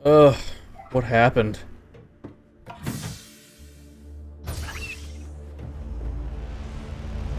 Ugh, what happened?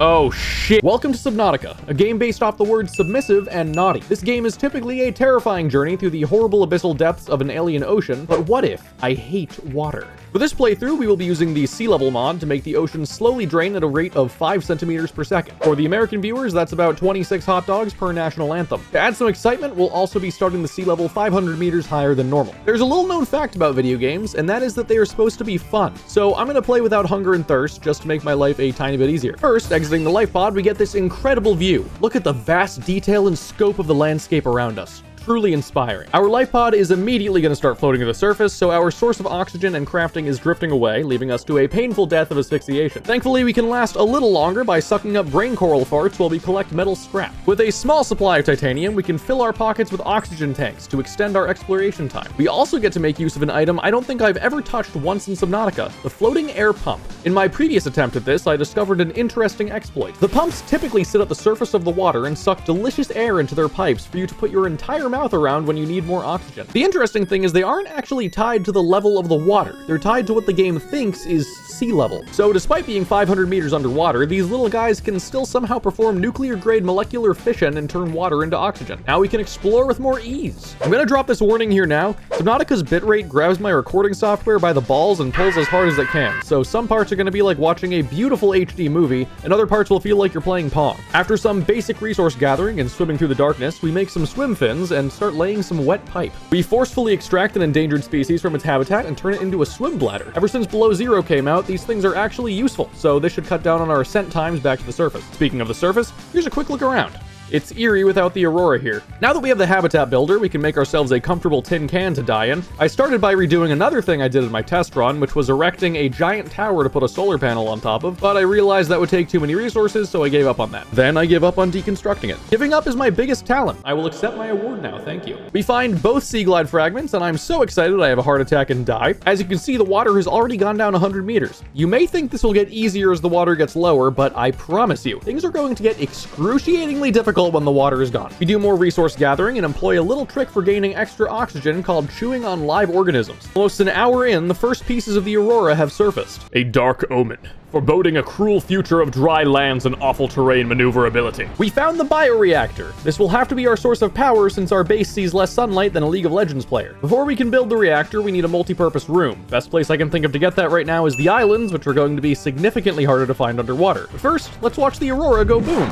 Oh shit! Welcome to Subnautica, a game based off the words submissive and naughty. This game is typically a terrifying journey through the horrible abyssal depths of an alien ocean, but what if I hate water? For this playthrough, we will be using the sea level mod to make the ocean slowly drain at a rate of 5 centimeters per second. For the American viewers, that's about 26 hot dogs per national anthem. To add some excitement, we'll also be starting the sea level 500 meters higher than normal. There's a little known fact about video games, and that is that they are supposed to be fun. So I'm gonna play without hunger and thirst, just to make my life a tiny bit easier. First, exiting the life pod, we get this incredible view. Look at the vast detail and scope of the landscape around us. Truly inspiring. Our life pod is immediately going to start floating to the surface, so our source of oxygen and crafting is drifting away, leaving us to a painful death of asphyxiation. Thankfully, we can last a little longer by sucking up brain coral farts while we collect metal scrap. With a small supply of titanium, we can fill our pockets with oxygen tanks to extend our exploration time. We also get to make use of an item I don't think I've ever touched once in Subnautica, the floating air pump. In my previous attempt at this, I discovered an interesting exploit. The pumps typically sit at the surface of the water and suck delicious air into their pipes for you to put your entire mouth around when you need more oxygen. The interesting thing is they aren't actually tied to the level of the water. They're tied to what the game thinks is sea level. So despite being 500 meters underwater, these little guys can still somehow perform nuclear-grade molecular fission and turn water into oxygen. Now we can explore with more ease. I'm gonna drop this warning here now. Subnautica's bitrate grabs my recording software by the balls and pulls as hard as it can. So some parts are gonna be like watching a beautiful HD movie, and other parts will feel like you're playing Pong. After some basic resource gathering and swimming through the darkness, we make some swim fins and start laying some wet pipe. We forcefully extract an endangered species from its habitat and turn it into a swim bladder. Ever since Below Zero came out, these things are actually useful, so this should cut down on our ascent times back to the surface. Speaking of the surface, here's a quick look around. It's eerie without the aurora here. Now that we have the habitat builder, we can make ourselves a comfortable tin can to die in. I started by redoing another thing I did in my test run, which was erecting a giant tower to put a solar panel on top of, but I realized that would take too many resources, so I gave up on that. Then I gave up on deconstructing it. Giving up is my biggest talent. I will accept my award now, thank you. We find both sea glide fragments, and I'm so excited I have a heart attack and die. As you can see, the water has already gone down 100 meters. You may think this will get easier as the water gets lower, but I promise you, things are going to get excruciatingly difficult when the water is gone. We do more resource gathering and employ a little trick for gaining extra oxygen called chewing on live organisms. Almost an hour in, the first pieces of the aurora have surfaced. A dark omen, foreboding a cruel future of dry lands and awful terrain maneuverability. We found the bioreactor. This will have to be our source of power since our base sees less sunlight than a League of Legends player. Before we can build the reactor, we need a multi-purpose room. Best place I can think of to get that right now is the islands, which are going to be significantly harder to find underwater. But first, let's watch the aurora go boom.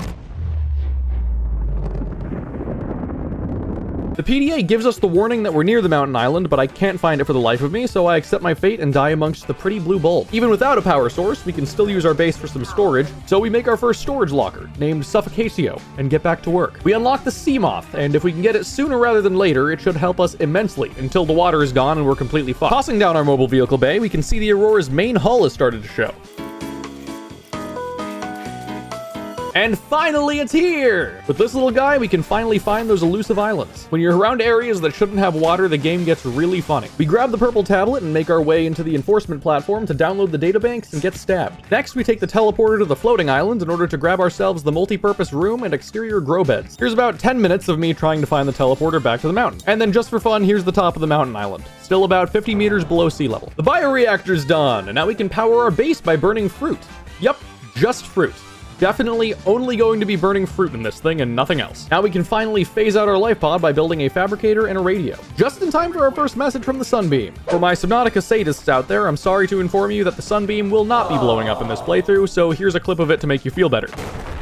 The PDA gives us the warning that we're near the mountain island, but I can't find it for the life of me, so I accept my fate and die amongst the pretty blue bulb. Even without a power source, we can still use our base for some storage, so we make our first storage locker, named Suffocatio, and get back to work. We unlock the sea moth, and if we can get it sooner rather than later, it should help us immensely, until the water is gone and we're completely fucked. Tossing down our mobile vehicle bay, we can see the Aurora's main hull has started to show. And finally, it's here! With this little guy, we can finally find those elusive islands. When you're around areas that shouldn't have water, the game gets really funny. We grab the purple tablet and make our way into the enforcement platform to download the databanks and get stabbed. Next, we take the teleporter to the floating island in order to grab ourselves the multi-purpose room and exterior grow beds. Here's about 10 minutes of me trying to find the teleporter back to the mountain. And then just for fun, here's the top of the mountain island. Still about 50 meters below sea level. The bioreactor's done, and now we can power our base by burning fruit. Yup, just fruit. Definitely only going to be burning fruit in this thing and nothing else. Now we can finally phase out our life pod by building a fabricator and a radio. Just in time for our first message from the Sunbeam. For my Subnautica sadists out there, I'm sorry to inform you that the Sunbeam will not be blowing up in this playthrough, so here's a clip of it to make you feel better.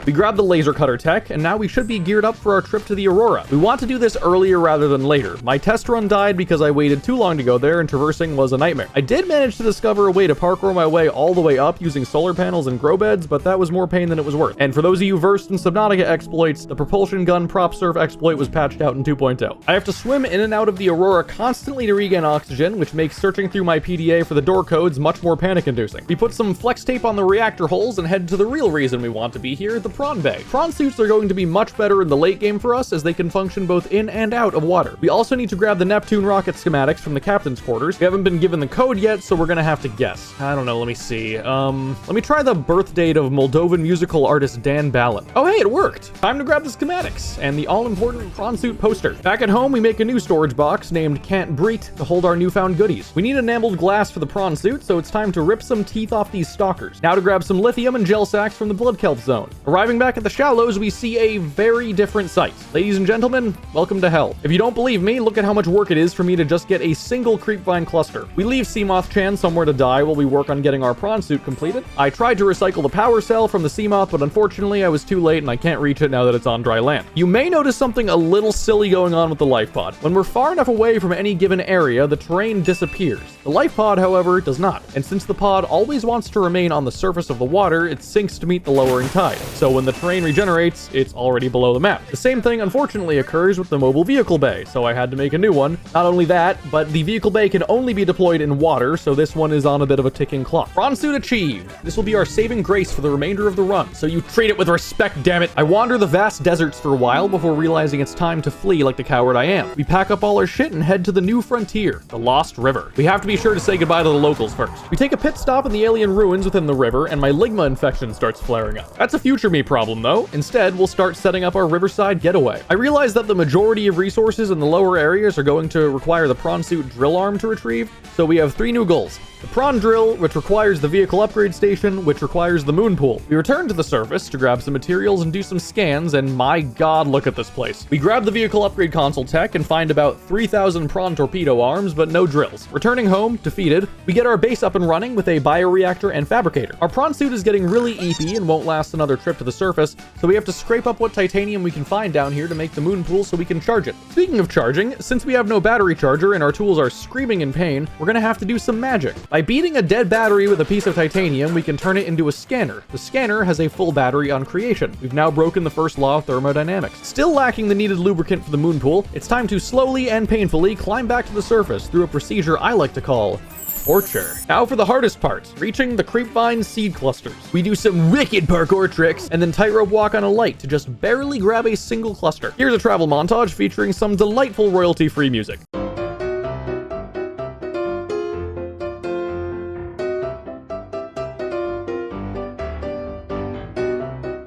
We grab the laser cutter tech, and now we should be geared up for our trip to the Aurora. We want to do this earlier rather than later. My test run died because I waited too long to go there, and traversing was a nightmare. I did manage to discover a way to parkour my way all the way up using solar panels and grow beds, but that was more pain than it was worth. And for those of you versed in Subnautica exploits, the propulsion gun prop surf exploit was patched out in 2.0. I have to swim in and out of the Aurora constantly to regain oxygen, which makes searching through my PDA for the door codes much more panic-inducing. We put some flex tape on the reactor holes and head to the real reason we want to be here, the prawn bay. Prawn suits are going to be much better in the late game for us as they can function both in and out of water. We also need to grab the Neptune rocket schematics from the captain's quarters. We haven't been given the code yet, so we're gonna have to guess. I don't know, let me see. Let me try the birth date of Moldovan musical artist Dan Ballin. Oh hey, it worked! Time to grab the schematics and the all-important prawn suit poster. Back at home, we make a new storage box named Can't Breat to hold our newfound goodies. We need enameled glass for the prawn suit, so it's time to rip some teeth off these stalkers. Now to grab some lithium and gel sacks from the blood kelp zone. Arriving back at the shallows, we see a very different sight. Ladies and gentlemen, welcome to hell. If you don't believe me, look at how much work it is for me to just get a single creepvine cluster. We leave Seamoth Chan somewhere to die while we work on getting our prawn suit completed. I tried to recycle the power cell from the Seamoth, but unfortunately I was too late and I can't reach it now that it's on dry land. You may notice something a little silly going on with the life pod. When we're far enough away from any given area, the terrain disappears. The life pod, however, does not. And since the pod always wants to remain on the surface of the water, it sinks to meet the lowering tide. So when the terrain regenerates, it's already below the map. The same thing unfortunately occurs with the mobile vehicle bay, so I had to make a new one. Not only that, but the vehicle bay can only be deployed in water, so this one is on a bit of a ticking clock. Prawn suit achieved. This will be our saving grace for the remainder of the run, so you treat it with respect, damn it. I wander the vast deserts for a while before realizing it's time to flee like the coward I am. We pack up all our shit and head to the new frontier, the Lost River. We have to be sure to say goodbye to the locals first. We take a pit stop in the alien ruins within the river, and my ligma infection starts flaring up. That's a future me problem though. Instead, we'll start setting up our riverside getaway. I realize that the majority of resources in the lower areas are going to require the prawn suit drill arm to retrieve, so we have 3 new goals. The prawn drill, which requires the vehicle upgrade station, which requires the moon pool. We return to the surface to grab some materials and do some scans, and my god, look at this place. We grab the vehicle upgrade console tech and find about 3,000 prawn torpedo arms, but no drills. Returning home, defeated, we get our base up and running with a bioreactor and fabricator. Our prawn suit is getting really eepy and won't last another trip to the surface, so we have to scrape up what titanium we can find down here to make the moon pool so we can charge it. Speaking of charging, since we have no battery charger and our tools are screaming in pain, we're gonna have to do some magic. By beating a dead battery with a piece of titanium, we can turn it into a scanner. The scanner has a full battery on creation. We've now broken the first law of thermodynamics. Still lacking the needed lubricant for the moon pool, it's time to slowly and painfully climb back to the surface through a procedure I like to call torture. Now for the hardest part, reaching the creepvine seed clusters. We do some wicked parkour tricks and then tightrope walk on a light to just barely grab a single cluster. Here's a travel montage featuring some delightful royalty-free music.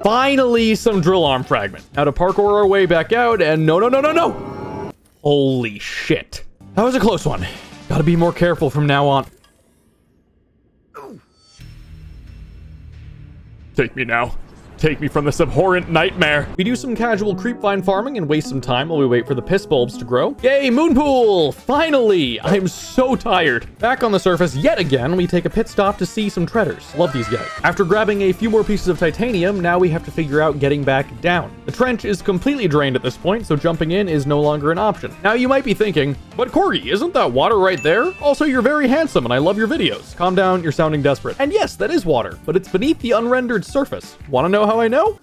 Finally, some drill arm fragment. Now to parkour our way back out, and no. Holy shit. That was a close one. Gotta be more careful from now on. Take me now. Take me from this abhorrent nightmare. We do some casual creepvine farming and waste some time while we wait for the piss bulbs to grow. Yay, moon pool! Finally! I'm so tired. Back on the surface yet again, we take a pit stop to see some treaders. Love these guys. After grabbing a few more pieces of titanium, now we have to figure out getting back down. The trench is completely drained at this point, so jumping in is no longer an option. Now you might be thinking, but Corgi, isn't that water right there? Also, you're very handsome and I love your videos. Calm down, you're sounding desperate. And yes, that is water, but it's beneath the unrendered surface. Wanna know how I know?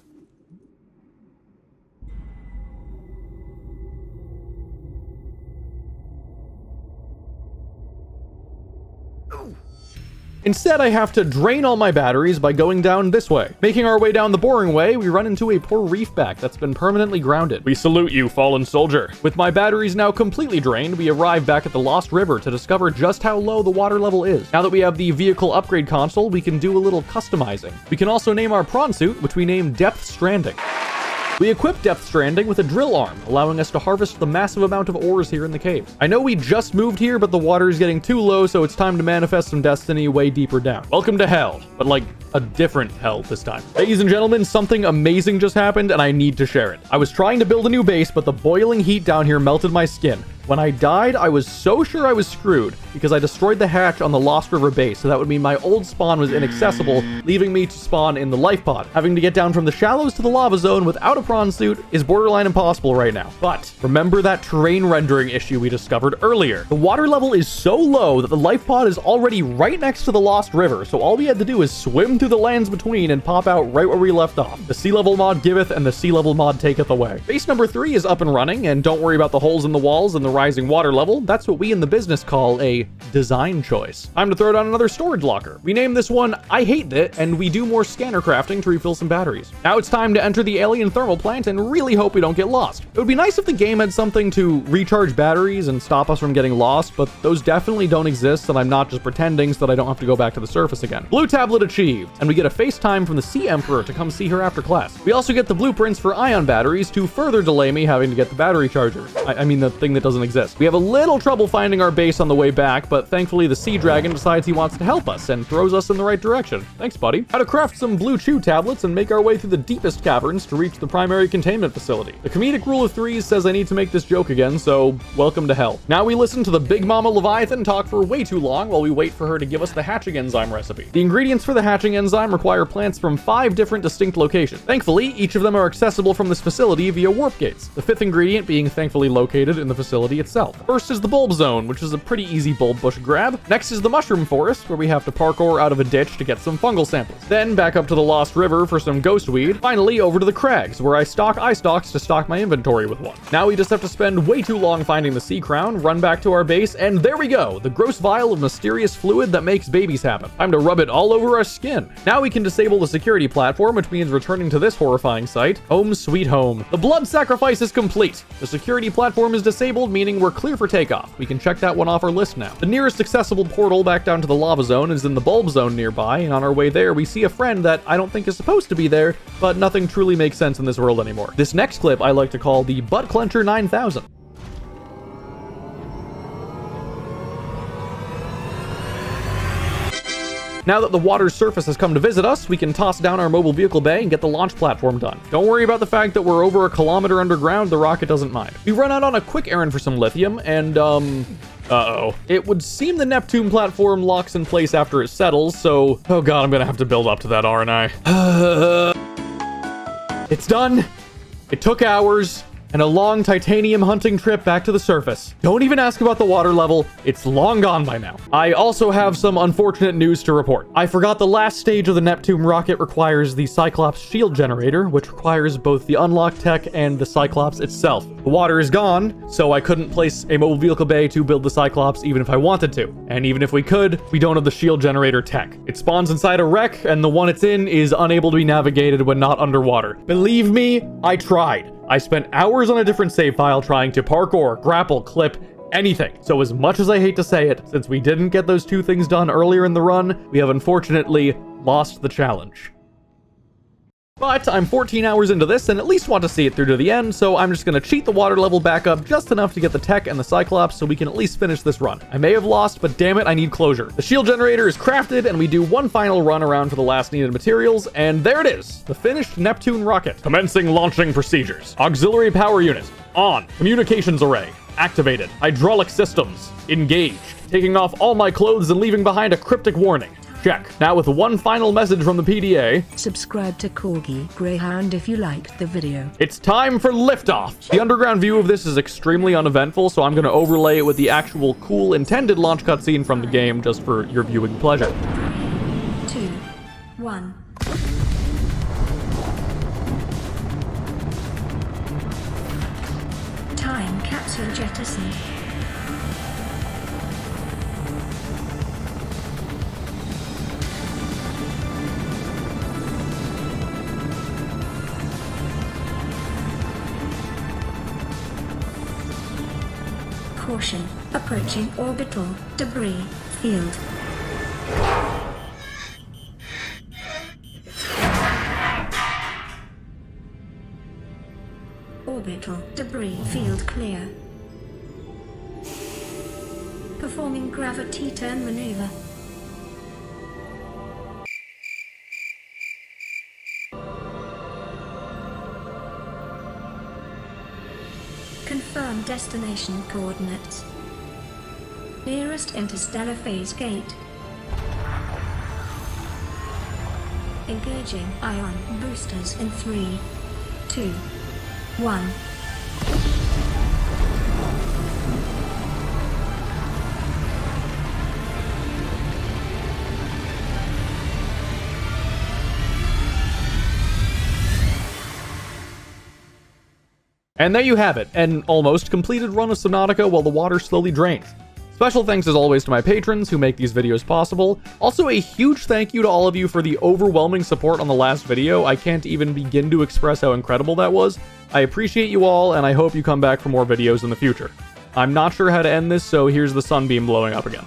Instead, I have to drain all my batteries by going down this way. Making our way down the boring way, we run into a poor reef back that's been permanently grounded. We salute you, fallen soldier. With my batteries now completely drained, we arrive back at the Lost River to discover just how low the water level is. Now that we have the vehicle upgrade console, we can do a little customizing. We can also name our prawn suit, which we name Depth Stranding. We equip Depth Stranding with a drill arm, allowing us to harvest the massive amount of ores here in the cave. I know we just moved here, but the water is getting too low, so it's time to manifest some destiny way deeper down. Welcome to hell, but like a different hell this time. Ladies and gentlemen, something amazing just happened and I need to share it. I was trying to build a new base, but the boiling heat down here melted my skin. When I died, I was so sure I was screwed because I destroyed the hatch on the Lost River base, so that would mean my old spawn was inaccessible, leaving me to spawn in the life pod. Having to get down from the shallows to the lava zone without a prawn suit is borderline impossible right now. But remember that terrain rendering issue we discovered earlier. The water level is so low that the life pod is already right next to the Lost River, so all we had to do is swim through the lands between and pop out right where we left off. The sea level mod giveth and the sea level mod taketh away. Base number 3 is up and running, and don't worry about the holes in the walls and the rising water level. That's what we in the business call a a design choice. Time to throw down another storage locker. We name this one I Hate It, and we do more scanner crafting to refill some batteries. Now it's time to enter the alien thermal plant and really hope we don't get lost. It would be nice if the game had something to recharge batteries and stop us from getting lost, but those definitely don't exist, and I'm not just pretending so that I don't have to go back to the surface again. Blue tablet achieved, and we get a FaceTime from the Sea Emperor to come see her after class. We also get the blueprints for ion batteries to further delay me having to get the battery charger. I mean the thing that doesn't exist. We have a little trouble finding our base on the way back, but thankfully the Sea Dragon decides he wants to help us and throws us in the right direction. Thanks, buddy. How to craft some blue chew tablets and make our way through the deepest caverns to reach the primary containment facility. The comedic rule of threes says I need to make this joke again, so welcome to hell. Now we listen to the Big Mama Leviathan talk for way too long while we wait for her to give us the hatching enzyme recipe. The ingredients for the hatching enzyme require plants from 5 different distinct locations. Thankfully, each of them are accessible from this facility via warp gates, the 5th ingredient being thankfully located in the facility itself. First is the bulb zone, which is a pretty easy bulb bush grab. Next is the mushroom forest, where we have to parkour out of a ditch to get some fungal samples. Then back up to the Lost River for some ghost weed. Finally, over to the crags, where I stock eye stalks to stock my inventory with one. Now we just have to spend way too long finding the sea crown, run back to our base, and there we go, the gross vial of mysterious fluid that makes babies happen. Time to rub it all over our skin. Now we can disable the security platform, which means returning to this horrifying sight. Home sweet home. The blood sacrifice is complete. The security platform is disabled, meaning we're clear for takeoff. We can check that one off our list now. The nearest accessible portal back down to the lava zone is in the bulb zone nearby, and on our way there we see a friend that I don't think is supposed to be there, but nothing truly makes sense in this world anymore. This next clip I like to call the Butt Clencher 9000. Now that the water's surface has come to visit us, we can toss down our mobile vehicle bay and get the launch platform done. Don't worry about the fact that we're over a kilometer underground, the rocket doesn't mind. We run out on a quick errand for some lithium, and uh-oh. It would seem the Neptune platform locks in place after it settles, so... Oh god, I'm gonna have to build up to that, aren't I? It's done! It took hours, and a long titanium hunting trip back to the surface. Don't even ask about the water level, it's long gone by now. I also have some unfortunate news to report. I forgot the last stage of the Neptune rocket requires the Cyclops shield generator, which requires both the unlock tech and the Cyclops itself. The water is gone, so I couldn't place a mobile vehicle bay to build the Cyclops even if I wanted to. And even if we could, we don't have the shield generator tech. It spawns inside a wreck, and the one it's in is unable to be navigated when not underwater. Believe me, I tried. I spent hours on a different save file trying to parkour, grapple, clip, anything. So as much as I hate to say it, since we didn't get those 2 things done earlier in the run, we have unfortunately lost the challenge. But I'm 14 hours into this and at least want to see it through to the end, so I'm just going to cheat the water level back up just enough to get the tech and the Cyclops so we can at least finish this run. I may have lost, but damn it, I need closure. The shield generator is crafted and we do one final run around for the last needed materials, and there it is, the finished Neptune rocket. Commencing launching procedures. Auxiliary power unit on. Communications array activated. Hydraulic systems engaged. Taking off all my clothes and leaving behind a cryptic warning. Check. Now with one final message from the PDA. Subscribe to Corgi Greyhound if you liked the video. It's time for liftoff. The underground view of this is extremely uneventful, so I'm going to overlay it with the actual cool intended launch cutscene from the game just for your viewing pleasure. 2, 1. Time capsule jettisoned. Caution, approaching orbital debris field. Orbital debris field clear. Performing gravity turn maneuver. Confirm destination coordinates. Nearest interstellar phase gate. Engaging ion boosters in 3, 2, 1. And there you have it, an almost completed run of Subnautica while the water slowly drains. Special thanks as always to my patrons who make these videos possible. Also a huge thank you to all of you for the overwhelming support on the last video. I can't even begin to express how incredible that was. I appreciate you all, and I hope you come back for more videos in the future. I'm not sure how to end this, so here's the sunbeam blowing up again.